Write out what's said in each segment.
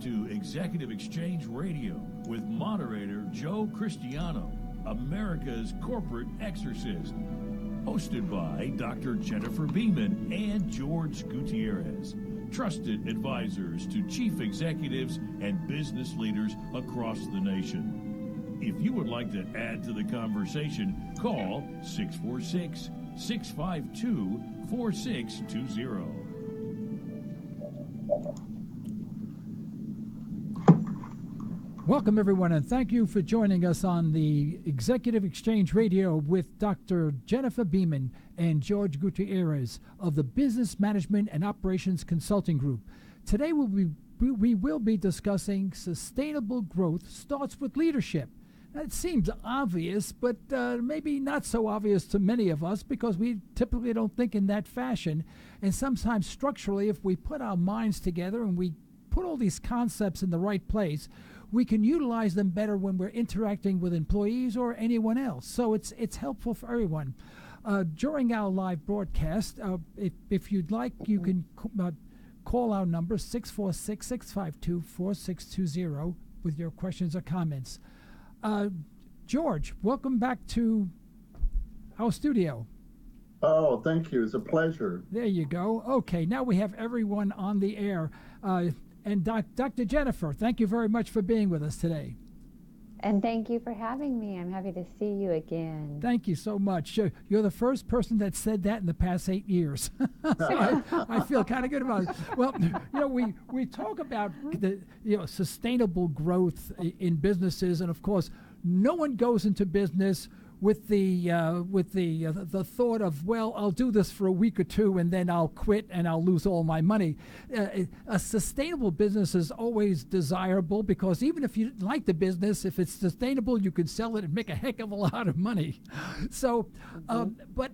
to Executive Exchange Radio with moderator Joe Cristiano, America's corporate exorcist. Hosted by Dr. Jennifer Beaman and Jorge Gutierrez, trusted advisors to chief executives and business leaders across the nation. If you would like to add to the conversation, call 646-652-4620. Welcome, everyone, and thank you for joining us on the Executive Exchange Radio with Dr. Jennifer Beaman and Jorge Gutierrez of the Business Management and Operations Consulting Group. Today we will be discussing sustainable growth starts with leadership. That seems obvious, but maybe not so obvious to many of us because we typically don't think in that fashion. And sometimes structurally, if we put our minds together and we put all these concepts in the right place, we can utilize them better when we're interacting with employees or anyone else. So it's helpful for everyone. During our live broadcast, if you'd like, you can call our number, 646-652-4620, with your questions or comments. George, welcome back to our studio. Oh, thank you. It's a pleasure. There you go. Okay, now we have everyone on the air. And Dr. Jennifer, thank you very much for being with us today. And thank you for having me. I'm happy to see you again. Thank you so much. You're the first person that said that in the past 8 years. So I feel kind of good about it. Well, we talk about the sustainable growth in businesses, and of course, no one goes into business with the thought of, well, I'll do this for a week or two and then I'll quit and I'll lose all my money. A sustainable business is always desirable because even if you like the business, if it's sustainable, you can sell it and make a heck of a lot of money. So, but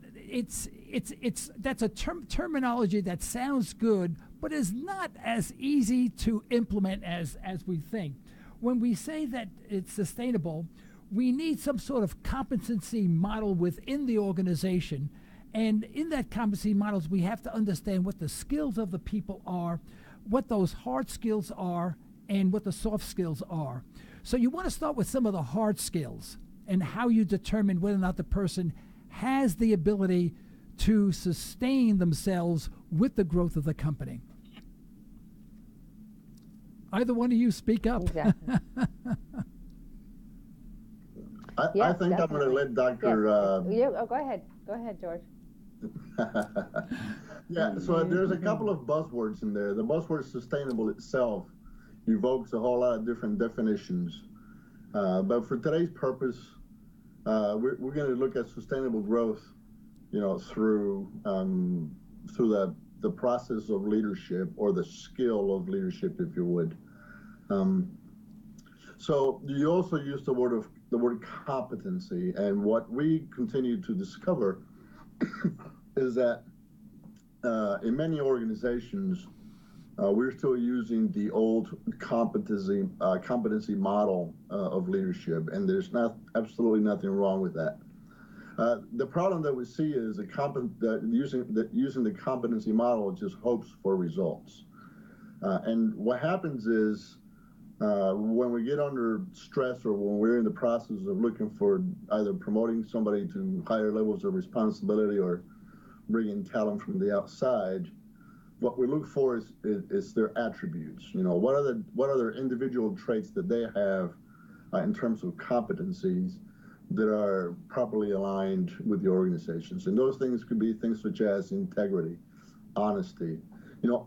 that's a terminology that sounds good, but is not as easy to implement as we think. When we say that it's sustainable, we need some sort of competency model within the organization. And in that competency models, we have to understand what the skills of the people are, what those hard skills are, and what the soft skills are. So you want to start with some of the hard skills and how you determine whether or not the person has the ability to sustain themselves with the growth of the company. Either one of you speak up. Exactly. I think definitely. I'm going to let Dr. Go ahead. Go ahead, George. Yeah, so there's a couple of buzzwords in there. The buzzword sustainable itself evokes a whole lot of different definitions. But for today's purpose, we're going to look at sustainable growth, through the process of leadership, or the skill of leadership, if you would. So you also use the word competency, and what we continue to discover is that in many organizations we're still using the old competency model of leadership, and there's absolutely nothing wrong with that. The problem that we see is using the competency model just hopes for results, and what happens is, when we get under stress, or when we're in the process of looking for either promoting somebody to higher levels of responsibility or bringing talent from the outside, what we look for is their attributes. What are the individual traits that they have in terms of competencies that are properly aligned with the organizations. And those things could be things such as integrity, honesty,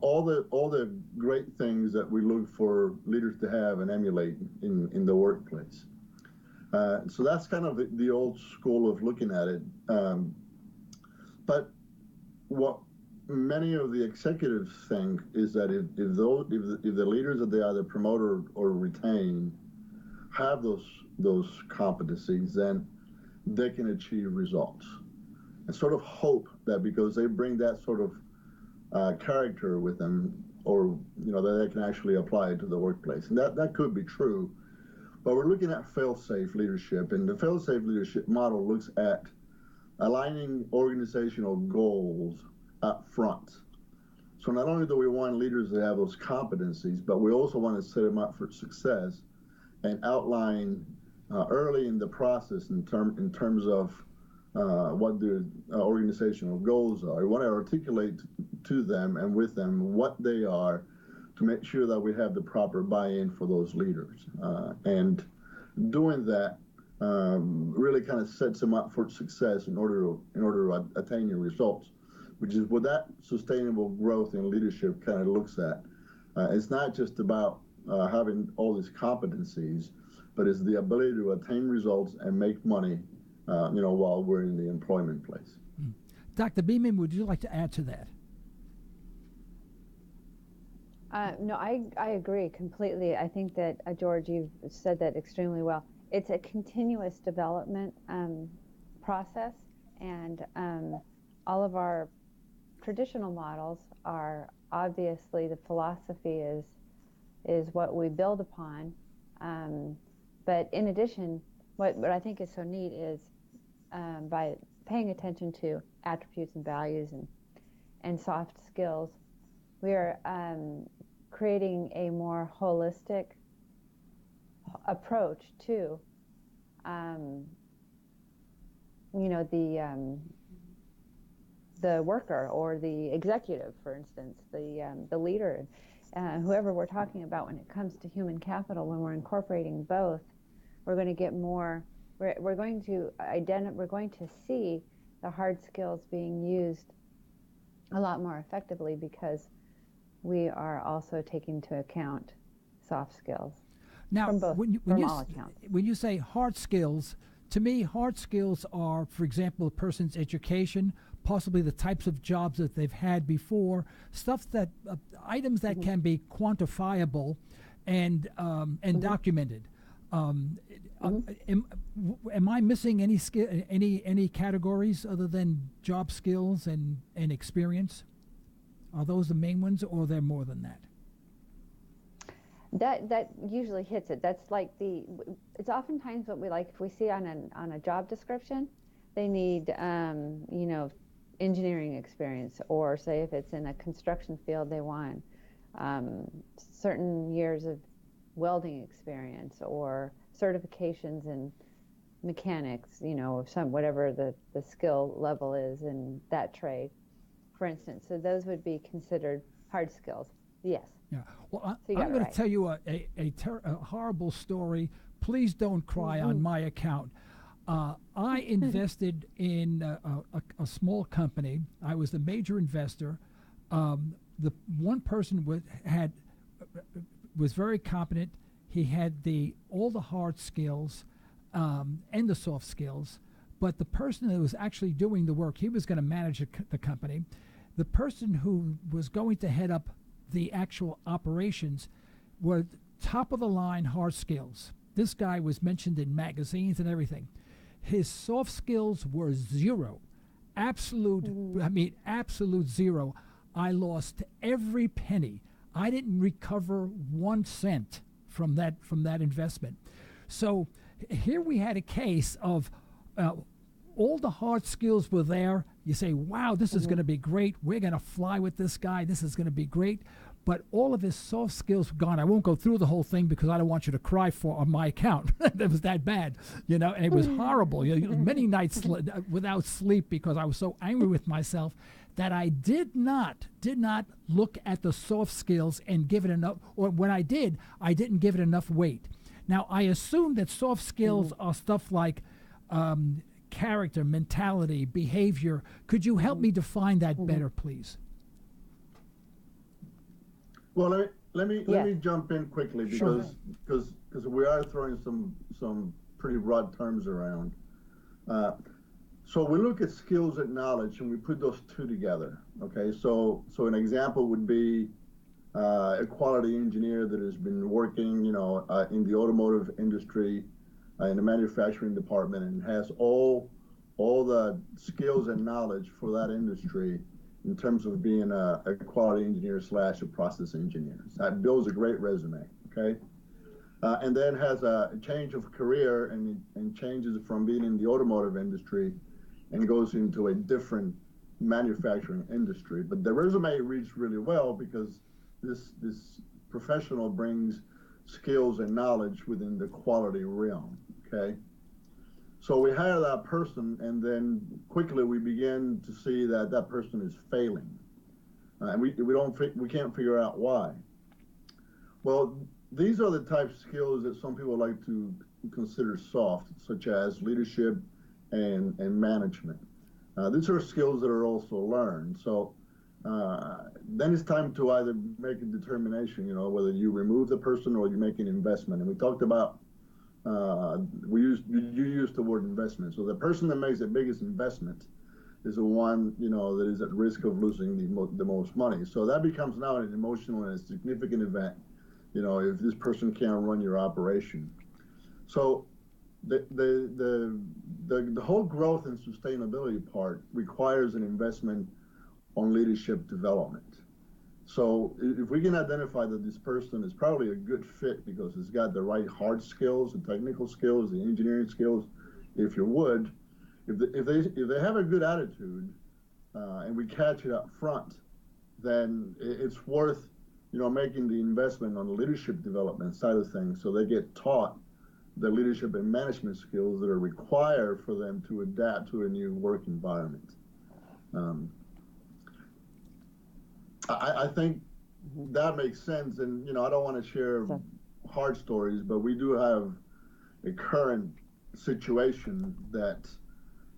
all the great things that we look for leaders to have and emulate in the workplace. So that's kind of the old school of looking at it. But what many of the executives think is that if the leaders that they either promote or retain have those competencies, then they can achieve results, and sort of hope that because they bring that sort of character with them, or that they can actually apply it to the workplace. And that could be true, but we're looking at fail-safe leadership, and the fail-safe leadership model looks at aligning organizational goals up front. So not only do we want leaders to have those competencies, but we also want to set them up for success and outline early in the process in terms of what the organizational goals are. We want to articulate to them and with them what they are to make sure that we have the proper buy-in for those leaders. And doing that really kind of sets them up for success in order to attain your results, which is what that sustainable growth in leadership kind of looks at. It's not just about having all these competencies, but it's the ability to attain results and make money, while we're in the employment place. Dr. Beaman, would you like to add to that? No, I agree completely. I think that, George, you've said that extremely well. It's a continuous development process, and all of our traditional models are obviously, the philosophy is what we build upon. But in addition, what I think is so neat is by paying attention to attributes and values and soft skills, we are creating a more holistic approach to, the worker or the executive, for instance, the leader, whoever we're talking about when it comes to human capital. When we're incorporating both, we're going to get more. We're going to see the hard skills being used a lot more effectively because we are also taking into account soft skills. Now, from both, from all accounts. When you say hard skills, to me, hard skills are, for example, a person's education, possibly the types of jobs that they've had before, stuff that items that can be quantifiable and documented. Am I missing any any categories other than job skills and experience? Are those the main ones, or are there more than that? That usually hits it. That's like it's oftentimes what we like. If we see on a job description, they need engineering experience, or say if it's in a construction field, they want certain years of welding experience or certifications in mechanics, whatever the skill level is in that trade, for instance. So those would be considered hard skills. Yes. Yeah. Well, I'm going to tell you a horrible story. Please don't cry on my account. I invested in a small company. I was the major investor. The one person was very competent. He had all the hard skills and the soft skills. But the person that was actually doing the work, he was going to manage the company. The person who was going to head up the actual operations were top of the line hard skills. This guy was mentioned in magazines and everything. His soft skills were zero. Absolute zero. I lost every penny. I didn't recover 1 cent from that investment. So here we had a case of all the hard skills were there. You say, wow, this is going to be great. We're going to fly with this guy. This is going to be great. But all of his soft skills were gone. I won't go through the whole thing because I don't want you to cry on my account. It was that bad, and it was horrible. Many nights without sleep because I was so angry with myself that I did not look at the soft skills and give it enough, or when I did, I didn't give it enough weight. Now, I assume that soft skills are stuff like character, mentality, behavior. Could you help me define that better, please? Well, let me jump in quickly because we are throwing some pretty broad terms around. So we look at skills and knowledge, and we put those two together. Okay, so an example would be a quality engineer that has been working, in the automotive industry, in the manufacturing department, and has all the skills and knowledge for that industry in terms of being a quality engineer / a process engineer. That builds a great resume, okay? And then has a change of career and changes from being in the automotive industry and goes into a different manufacturing industry. But the resume reads really well because this professional brings skills and knowledge within the quality realm. Okay. So we hire that person, and then quickly we begin to see that that person is failing, and we can't figure out why. Well, these are the type of skills that some people like to consider soft, such as leadership and management. These are skills that are also learned. So then it's time to either make a determination, whether you remove the person or you make an investment. And we talked about you used the word investment. So the person that makes the biggest investment is the one that is at risk of losing the most money. So that becomes now an emotional and a significant event. If this person can't run your operation. So the whole growth and sustainability part requires an investment on leadership development. So if we can identify that this person is probably a good fit because it's got the right hard skills, the technical skills, the engineering skills, if they have a good attitude and we catch it up front, then it's worth making the investment on the leadership development side of things, so they get taught the leadership and management skills that are required for them to adapt to a new work environment. I think that makes sense, and I don't want to share hard stories, but we do have a current situation that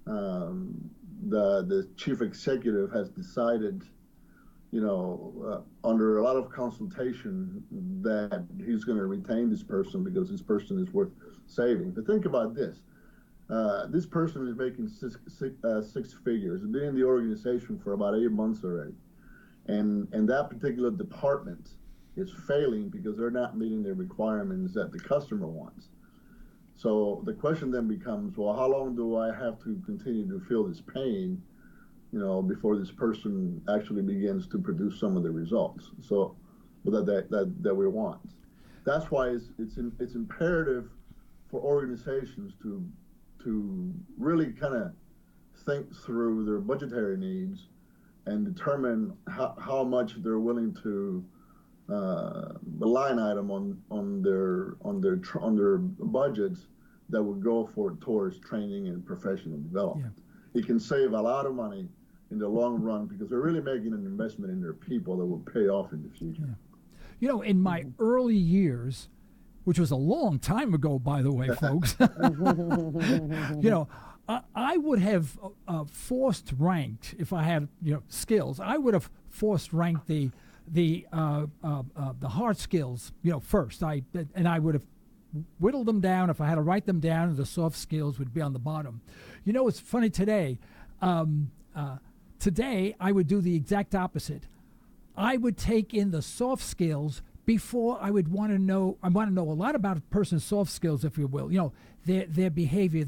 the chief executive has decided, under a lot of consultation, that he's going to retain this person because this person is worth saving. But think about this. This person is making six figures, been in the organization for about 8 months already. And that particular department is failing because they're not meeting the requirements that the customer wants. So the question then becomes, well, how long do I have to continue to feel this pain, before this person actually begins to produce some of the results that we want? That's why it's imperative for organizations to really kind of think through their budgetary needs and determine how much they're willing to the line item on their budgets that would go towards training and professional development. Yeah. It can save a lot of money in the long run because they're really making an investment in their people that will pay off in the future. Yeah. In my early years, which was a long time ago, by the way, folks, I would have forced ranked, if I had skills. I would have forced ranked the hard skills first. I would have whittled them down. If I had to write them down, the soft skills would be on the bottom. It's funny today. Today I would do the exact opposite. I would take in the soft skills before I would want to know. I want to know a lot about a person's soft skills, if you will. Their behavior,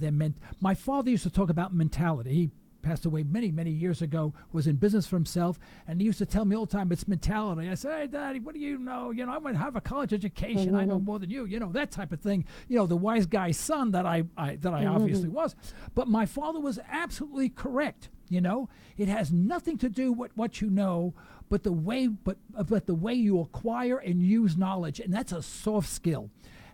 My father used to talk about mentality. He passed away many, many years ago, was in business for himself, and he used to tell me all the time, it's mentality. I said, hey, Daddy, what do you know? I went to have a college education. I know more than you, that type of thing. The wise guy's son that I obviously was. But my father was absolutely correct. It has nothing to do with what you know, but the way you acquire and use knowledge, and that's a soft skill.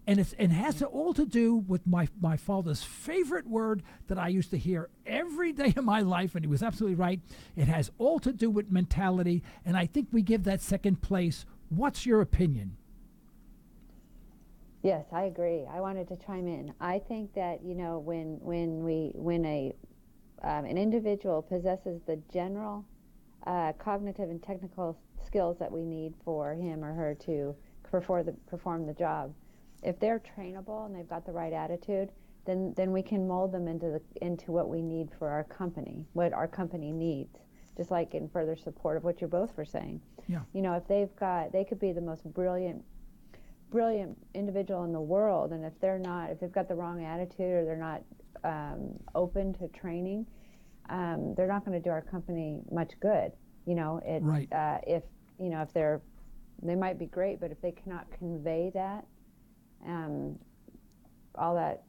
And it has all to do with my father's favorite word that I used to hear every day of my life, and he was absolutely right. It has all to do with mentality, and I think we give that second place. What's your opinion? Yes, I agree. I wanted to chime in. I think that when an individual possesses the general cognitive and technical skills that we need for him or her to perform the job, if they're trainable and they've got the right attitude, then we can mold them into what we need for our company, what our company needs. Just like in further support of what you both were saying. Yeah. If they could be the most brilliant individual in the world, and if they've got the wrong attitude or they're not open to training, they're not going to do our company much good. Right. If they might be great, but if they cannot convey that, all that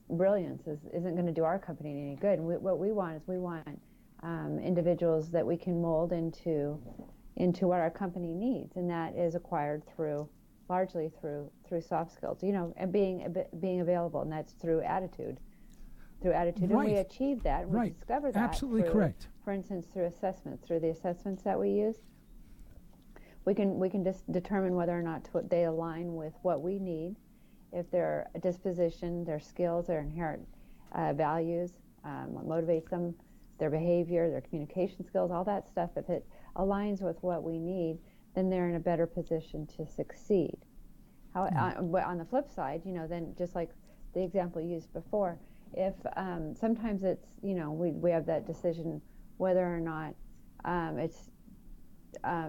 brilliance isn't going to do our company any good. And what we want is individuals that we can mold into what our company needs, and that is acquired largely through soft skills, and being available, and that's through attitude. Right. And we achieve that, and we discover that. Absolutely correct. For instance, through the assessments that we use, we can just determine whether or not they align with what we need, if their disposition, their skills, their inherent values, what motivates them, their behavior, their communication skills, all that stuff. If it aligns with what we need, then they're in a better position to succeed. On the flip side, then just like the example used before, if sometimes it's, we have that decision whether or not it's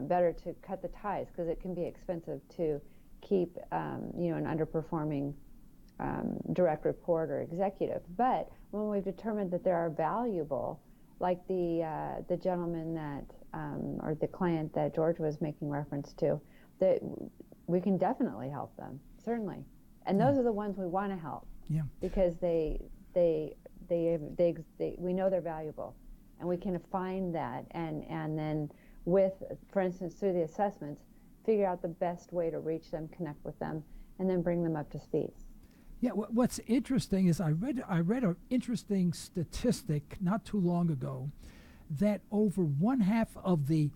better to cut the ties, because it can be expensive to keep an underperforming direct report or executive. But when we've determined that they are valuable, like the gentleman that or the client that George was making reference to, that we can definitely help them, certainly. And those are the ones we want to help. Yeah. Because we know they're valuable, and we can find that, and then for instance, through the assessments, figure out the best way to reach them, connect with them, and then bring them up to speed. Yeah, what's interesting is I read an interesting statistic not too long ago that over one half of the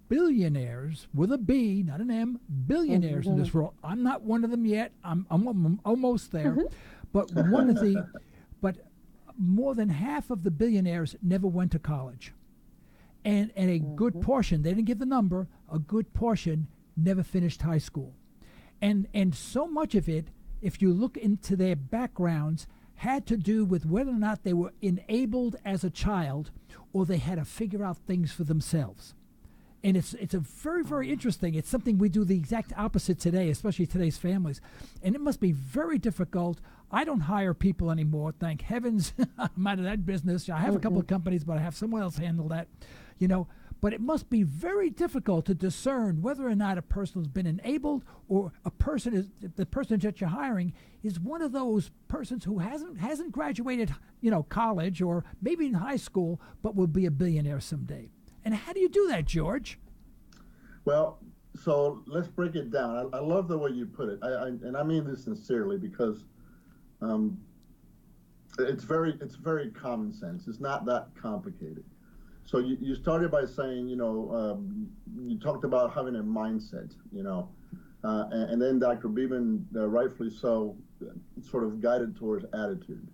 billionaires, with a B, not an M, billionaires in this world. I'm not one of them yet. I'm almost there, but but more than half of the billionaires never went to college, and a good portion, they didn't give the number, a good portion never finished high school, and so much of it, if you look into their backgrounds, had to do with whether or not they were enabled as a child, or they had to figure out things for themselves. And it's a very, very interesting. It's something we do the exact opposite today, especially today's families. And it must be very difficult. I don't hire people anymore, thank heavens. I'm out of that business. I have a couple of companies, but I have someone else handle that, But it must be very difficult to discern whether or not a person has been enabled, or the person that you're hiring is one of those persons who hasn't graduated, college or maybe in high school, but will be a billionaire someday. And how do you do that, George? Well, so let's break it down. I love the way you put it, and I mean this sincerely, because it's very common sense. It's not that complicated. So you started by saying, you talked about having a mindset, and then Dr. Beaman, rightfully so, sort of guided towards attitude.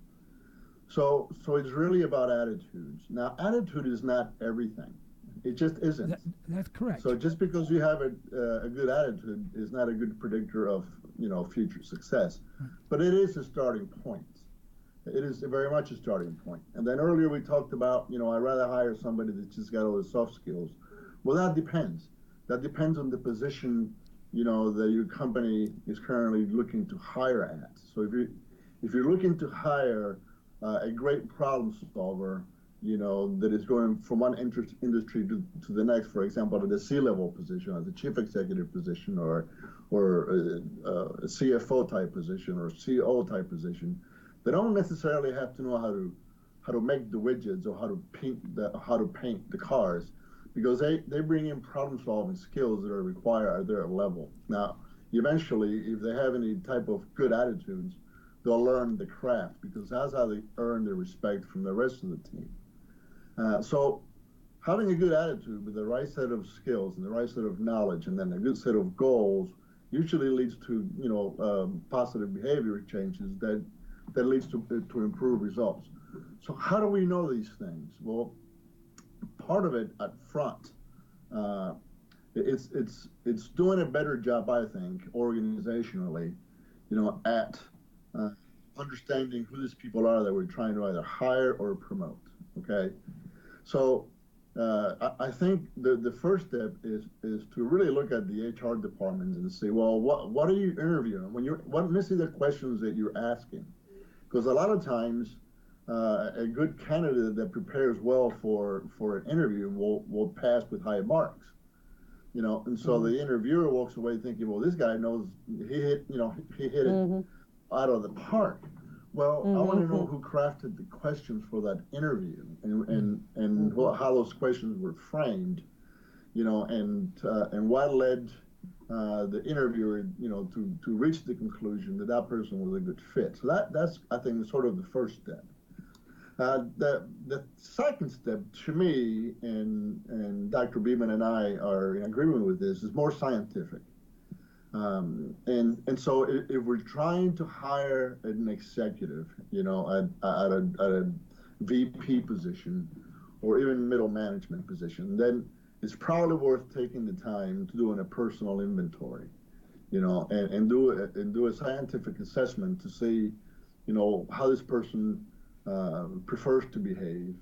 So it's really about attitudes. Now, attitude is not everything. It just isn't. That's correct. So just because you have a good attitude is not a good predictor of, future success. But it is a starting point. It is very much a starting point. And then earlier we talked about, I'd rather hire somebody that's just got all the soft skills. Well, that depends. That depends on the position, that your company is currently looking to hire at. So if you're looking to hire a great problem solver, that is going from one industry to the next, for example, to the C-level position, or the chief executive position, or a CFO type position, or CO type position, they don't necessarily have to know how to make the widgets or how to paint the cars, because they bring in problem solving skills that are required at their level. Now, eventually, if they have any type of good attitudes, they'll learn the craft, because that's how they earn the respect from the rest of the team. So having a good attitude with the right set of skills and the right set of knowledge, and then a good set of goals, usually leads to positive behavior changes that leads to improved results. So how do we know these things? Well, part of it up front, it's doing a better job, I think, organizationally, at understanding who these people are that we're trying to either hire or promote. Okay, so I think the first step is to really look at the HR departments and say, well, what are you interviewing? What are the questions that you're asking? Because a lot of times, a good candidate that prepares well for an interview will pass with high marks, and so the interviewer walks away thinking, well, this guy knows he hit it out of the park. Well, I want to know who crafted the questions for that interview, and how those questions were framed, and what led the interviewer, to reach the conclusion that that person was a good fit. So that's, I think, sort of the first step. The second step, to me, and Dr. Beaman and I are in agreement with this, is more scientific. And so if we're trying to hire an executive, at a VP position or even middle management position, then it's probably worth taking the time to do a personal inventory, and do a scientific assessment to see, how this person prefers to behave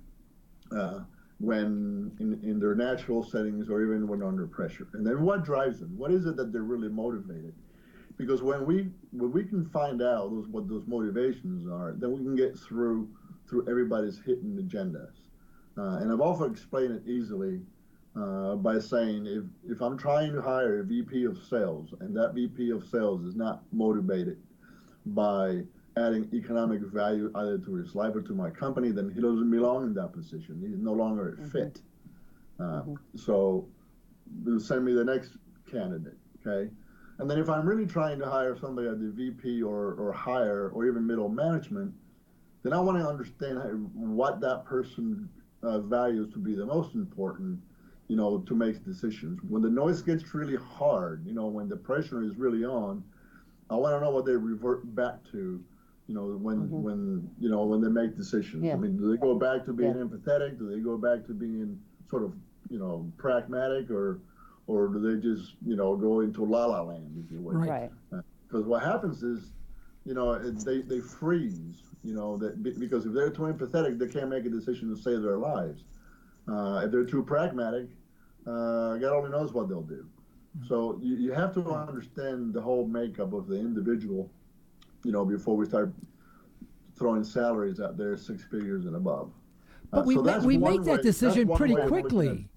when in their natural settings or even when under pressure. And then what drives them? What is it that they're really motivated? Because when we can find out what those motivations are, then we can get through everybody's hidden agendas. And I've often explained it easily by saying, if I'm trying to hire a VP of sales and that VP of sales is not motivated by adding economic value either to his life or to my company, then he doesn't belong in that position. He's no longer a fit. So send me the next candidate, okay? And then if I'm really trying to hire somebody at the VP or higher or even middle management, then I want to understand what that person values to be the most important, to make decisions. When the noise gets really hard, when the pressure is really on, I want to know what they revert back to, when they make decisions. Yeah. I mean, do they go back to being empathetic? Do they go back to being sort of, pragmatic, or do they just, go into la la land, if you will? Right. Because what happens is, they freeze, because if they're too empathetic, they can't make a decision to save their lives. If they're too pragmatic, God only knows what they'll do. So you have to understand the whole makeup of the individual, before we start throwing salaries out there 6 figures and above. But we make that decision pretty quickly.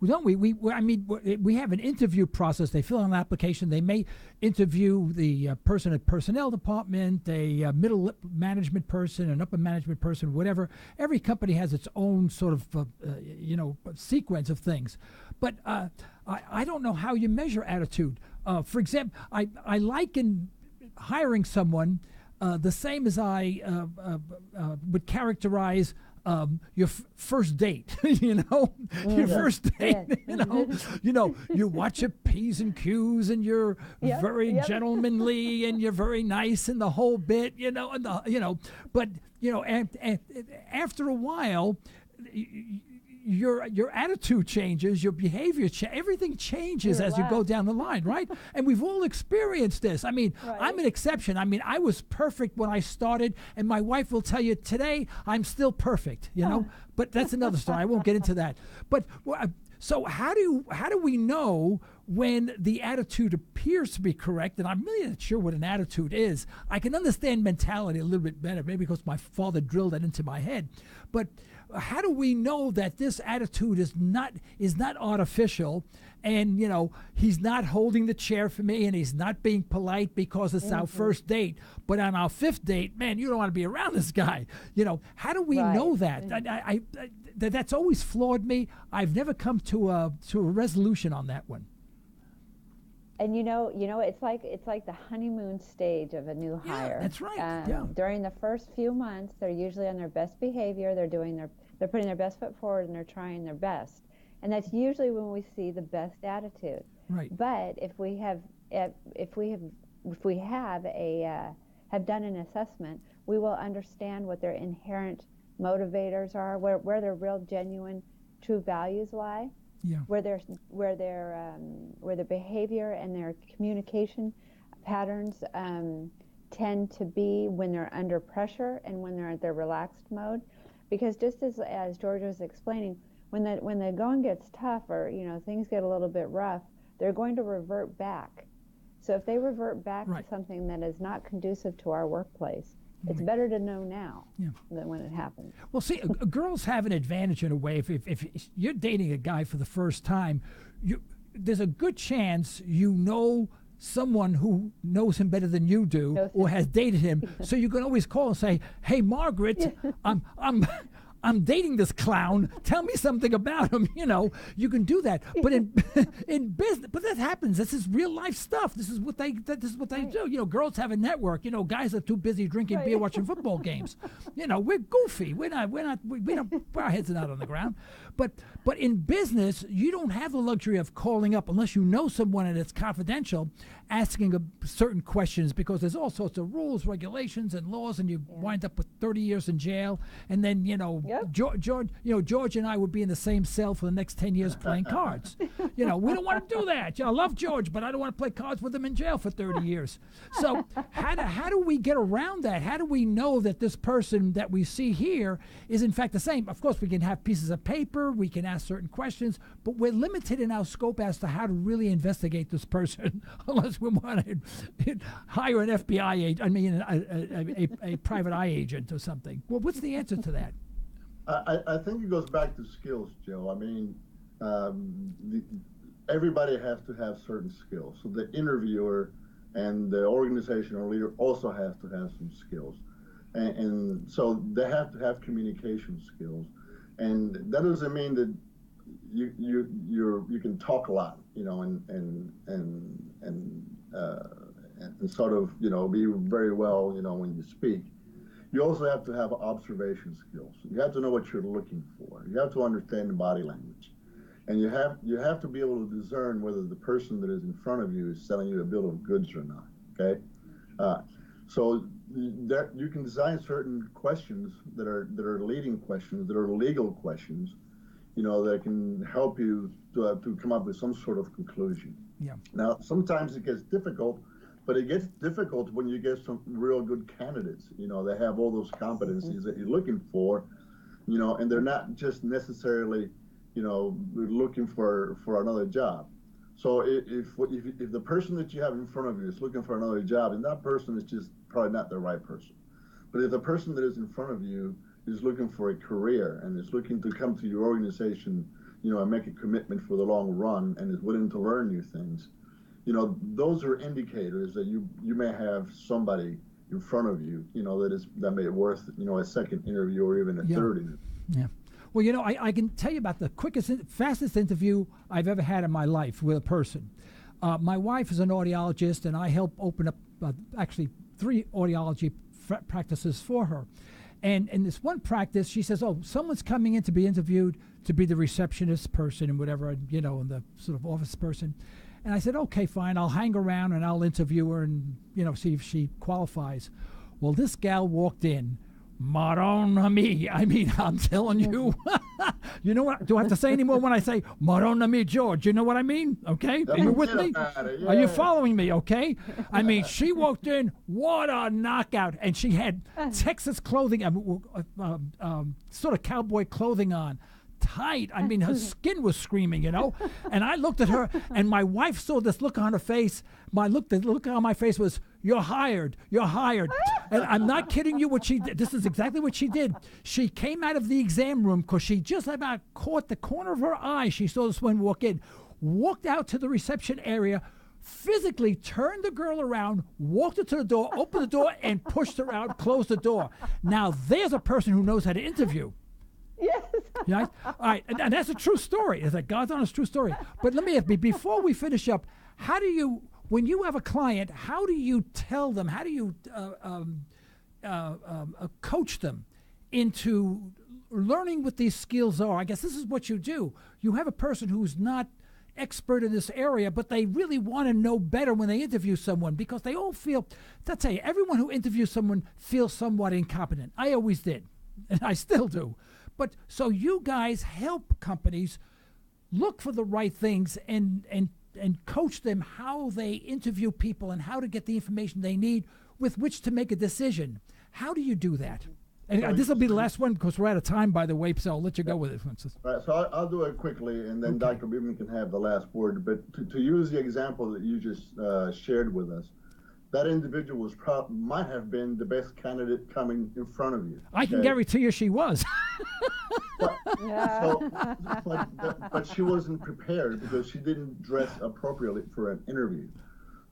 Don't we? We have an interview process. They fill out an application. They may interview the person at personnel department, a middle management person, an upper management person, whatever. Every company has its own sort of, sequence of things. But I don't know how you measure attitude. For example, I liken hiring someone the same as I would characterize your first date, your first date, you watch your P's and Q's and you're very gentlemanly and you're very nice and the whole bit, but after a while, your attitude changes, your behavior everything changes as you go down the line, right? And we've all experienced this. I mean, I'm an exception. I mean, I was perfect when I started, and my wife will tell you today I'm still perfect, But that's another story. I won't get into that. But so how do we know when the attitude appears to be correct? And I'm really not sure what an attitude is. I can understand mentality a little bit better, maybe because my father drilled that into my head. But how do we know that this attitude is not artificial, and he's not holding the chair for me, and he's not being polite because it's our first date, but on our fifth date, man, you don't want to be around this guy. How do we know that? That's always floored me. I've never come to a resolution on that one. And it's like the honeymoon stage of a new hire. That's right. During the first few months, they're usually on their best behavior. They're putting their best foot forward, and they're trying their best. And that's usually when we see the best attitude. Right. But if we have done an assessment, we will understand what their inherent motivators are, where their real, genuine, true values lie. Yeah. Where their behavior and their communication patterns tend to be when they're under pressure and when they're at their relaxed mode. Because just as George was explaining, when the going gets tough or things get a little bit rough, they're going to revert back. So if they revert back to something that is not conducive to our workplace, it's better to know now than when it happens. Well, see, girls have an advantage in a way. If you're dating a guy for the first time, there's a good chance someone who knows him better than you do or has dated him. So you can always call and say, "Hey, Margaret, I'm dating this clown. Tell me something about him." You can do that. But in business, but that happens. This is real life stuff. This is what they do. Girls have a network. Guys are too busy drinking beer, watching football games. We're goofy. We don't. Our heads are not on the ground. But in business, you don't have the luxury of calling up unless you know someone and it's confidential, asking certain questions, because there's all sorts of rules, regulations, and laws, and you wind up with 30 years in jail. And then George and I would be in the same cell for the next 10 years playing cards. We don't want to do that. I love George, but I don't want to play cards with him in jail for 30 years. So how do we get around that? How do we know that this person that we see here is in fact the same? Of course, we can have pieces of paper, we can ask certain questions, but we're limited in our scope as to how to really investigate this person, unless we want to hire an FBI agent, a private eye agent or something. Well, what's the answer to that? I think it goes back to skills, Joe. Everybody has to have certain skills. So the interviewer and the organizational leader also have to have some skills. And so they have to have communication skills. And that doesn't mean that you can talk a lot, and sort of, be very well, when you speak. You also have to have observation skills. You have to know what you're looking for. You have to understand the body language. And you have to be able to discern whether the person that is in front of you is selling you a bill of goods or not, okay? So that you can design certain questions that are leading questions, that are legal questions, that can help you to come up with some sort of conclusion. Yeah. Now, sometimes it gets difficult, but it gets difficult when you get some real good candidates. They have all those competencies that you're looking for, and they're not just necessarily, looking for another job. So if the person that you have in front of you is looking for another job, and that person is just probably not the right person. But if the person that is in front of you is looking for a career and is looking to come to your organization, and make a commitment for the long run and is willing to learn new things, those are indicators that you may have somebody in front of you, that may be worth, a second interview or even a third interview. Yeah. Well, I can tell you about the fastest interview I've ever had in my life with a person. My wife is an audiologist, and I help open up actually 3 audiology practices for her. And in this one practice, she says, "Oh, someone's coming in to be interviewed to be the receptionist person and whatever, and the sort of office person." And I said, "Okay, fine, I'll hang around and I'll interview her and, see if she qualifies." Well, this gal walked in, Madonna me. I'm telling you. You know what? Do I have to say anymore when I say Madonna me, George? You know what I mean? Okay? Are you with me? Yeah. Are you following me? Okay? She walked in, what a knockout. And she had Texas clothing, sort of cowboy clothing on. Tight. Her skin was screaming, And I looked at her, and my wife saw this look on her face. The look on my face was, "You're hired. You're hired." And I'm not kidding you. What she did, this is exactly what she did. She came out of the exam room because she just about caught the corner of her eye. She saw this one walk in, walked out to the reception area, physically turned the girl around, walked her to the door, opened the door, and pushed her out, closed the door. Now, there's a person who knows how to interview. Yes. Right? All right. And that's a true story. It's a God's honest true story. But let me ask you, before we finish up, how do you, when you have a client, how do you tell them, how do you coach them into learning what these skills are? I guess this is what you do. You have a person who's not expert in this area, but they really want to know better when they interview someone, because they all feel, I'll tell you, everyone who interviews someone feels somewhat incompetent. I always did, and I still do. But so you guys help companies look for the right things and coach them how they interview people and how to get the information they need with which to make a decision. How do you do that? And this will be the last one because we're out of time, by the way, so I'll let you go with it. Right, so I'll do it quickly, and then Dr. Beaman can have the last word. But to use the example that you just shared with us, that individual might have been the best candidate coming in front of you. I can guarantee you she was. But she wasn't prepared because she didn't dress appropriately for an interview.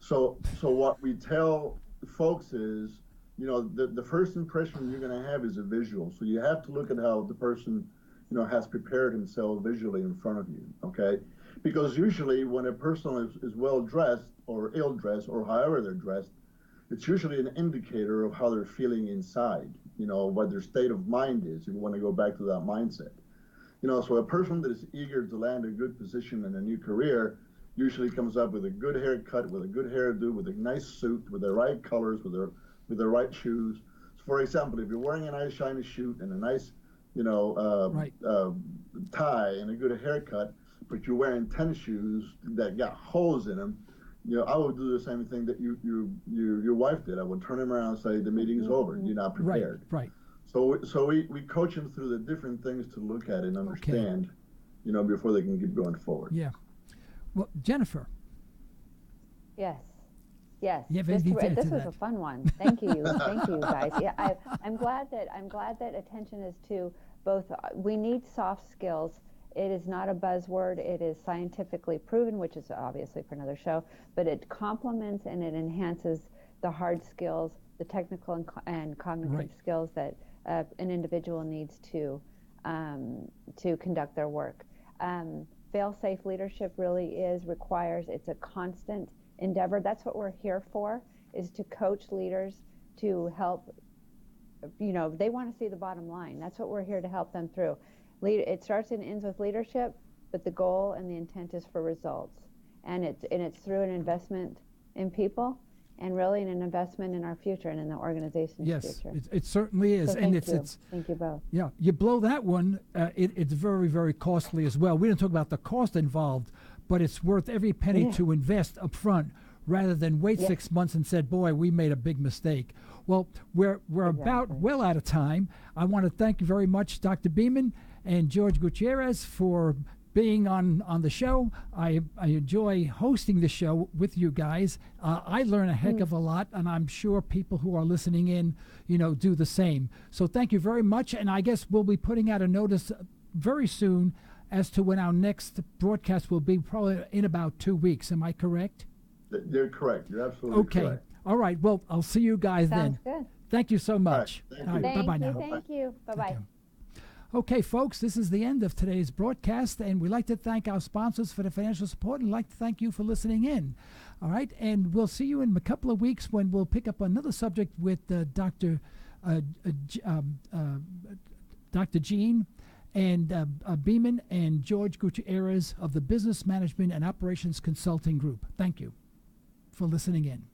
So what we tell folks is, the first impression you're going to have is a visual. So you have to look at how the person, has prepared himself visually in front of you, okay? Because usually when a person is well dressed or ill dressed or however they're dressed, it's usually an indicator of how they're feeling inside, what their state of mind is. You want to go back to that mindset. So a person that is eager to land a good position in a new career usually comes up with a good haircut, with a good hairdo, with a nice suit, with the right colors, with the right shoes. So for example, if you're wearing a nice shiny suit and a nice, tie and a good haircut, but you're wearing tennis shoes that got holes in them, I would do the same thing that your wife did. I would turn them around and say, the meeting's over. You're not prepared. Right. So we coach them through the different things to look at and understand, before they can keep going forward. Yeah. Well, Jennifer. Yes. This was a fun one. Thank you, guys. Yeah, I'm glad that attention is to both. We need soft skills. It is not a buzzword. It is scientifically proven, which is obviously for another show. But it complements and it enhances the hard skills, the technical and cognitive skills that an individual needs to conduct their work. Fail-safe leadership really requires. It's a constant endeavor. That's what we're here for, is to coach leaders to help, they want to see the bottom line. That's what we're here to help them through. It starts and ends with leadership, but the goal and the intent is for results. And it's through an investment in people and really an investment in our future and in the organization's future. Yes, it certainly is. So thank you both. Yeah, you blow that one, it's very, very costly as well. We didn't talk about the cost involved, but it's worth every penny to invest up front rather than wait 6 months and said, boy, we made a big mistake. Well, we're about well out of time. I want to thank you very much, Dr. Beaman and Jorge Gutierrez, for being on the show. I enjoy hosting the show with you guys. I learn a heck of a lot, and I'm sure people who are listening in, do the same. So thank you very much, and I guess we'll be putting out a notice very soon as to when our next broadcast will be, probably in about 2 weeks. Am I correct? You're correct. You're absolutely correct. Okay. All right. Well, I'll see you guys then. Sounds good. Thank you so much. All right. Thank bye-bye you. now. Thank you. Bye-bye. Okay, folks, this is the end of today's broadcast, and we'd like to thank our sponsors for the financial support and like to thank you for listening in. All right, and we'll see you in a couple of weeks when we'll pick up another subject with Dr. Jean and Beaman and Jorge Gutierrez of the Business Management and Operations Consulting Group. Thank you for listening in.